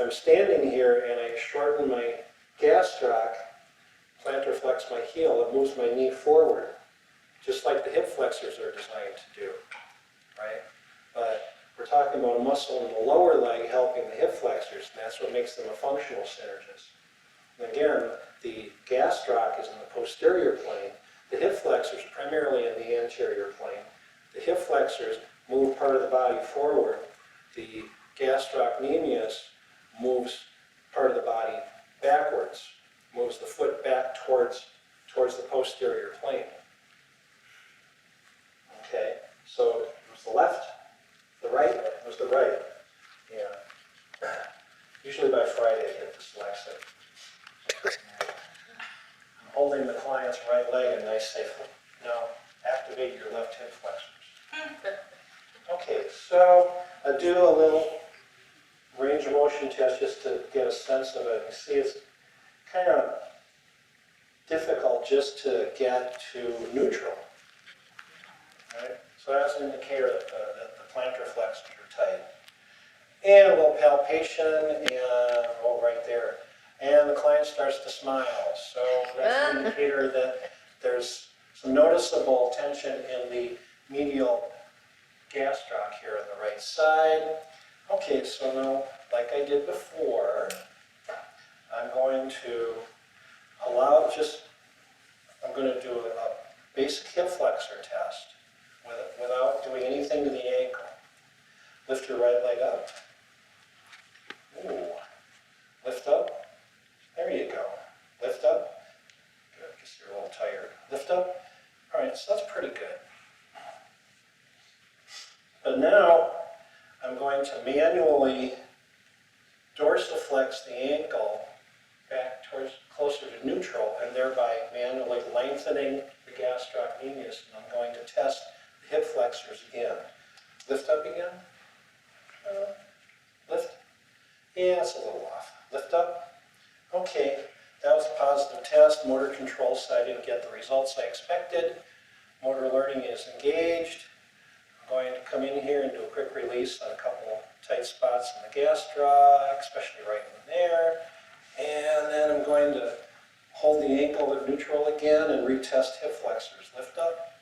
I'm standing here and I shorten my gastroc, plantar flex my heel, it moves my knee forward, just like the hip flexors are designed to do, right? But we're talking about a muscle in the lower leg helping the hip flexors, and that's what makes them a functional synergist. And again, the gastroc is in the posterior plane, the hip flexors primarily in the anterior plane. The hip flexors move part of the body forward. The gastrocnemius moves part of the body backwards, moves the foot back towards the posterior plane. Okay, so it was the left, the right, it was the right. Yeah. Usually by Friday I get dyslexic. I'm holding the client's right leg and I say, now activate your left hip flexors. Okay, so I do a little range of motion test just to get a sense of it. You see it's kind of difficult just to get to neutral. Right? So that's an indicator that the plantar flexors are tight. And a little palpation, and right there. And the client starts to smile. So that's an indicator that there's some noticeable tension in the medial gastroc here on the right side. Okay, so now, like I did before, I'm going to allow I'm going to do a basic hip flexor test without doing anything to the ankle. Lift your right leg up. Ooh. Lift up. There you go. Lift up. Good, I guess you're a little tired. Lift up. All right, so that's pretty good. But now I'm going to manually dorsiflex the ankle back towards closer to neutral and thereby manually lengthening the gastrocnemius. And I'm going to test the hip flexors again. Lift up again. Lift. Yeah, it's a little off. Lift up. Okay, that was a positive test. Motor control, so I didn't get the results I expected. Motor learning is engaged. I'm going to come in here and do a quick release on a couple tight spots in the gastroc, especially right in there. And then I'm going to hold the ankle at neutral again and retest hip flexors. Lift up.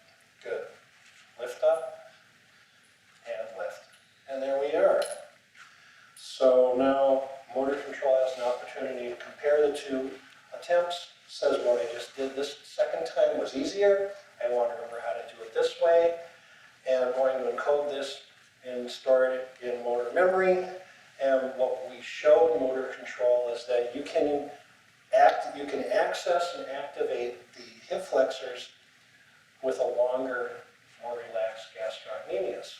Good. Lift up. And lift. And there we are. So now motor control has an opportunity to compare the two attempts. Says what I just did this second time was easier. I want to remember how to do it this way. And I'm going to encode this and store it in motor memory. And what we showed motor control is that you can access and activate the hip flexors with a longer, more relaxed gastrocnemius.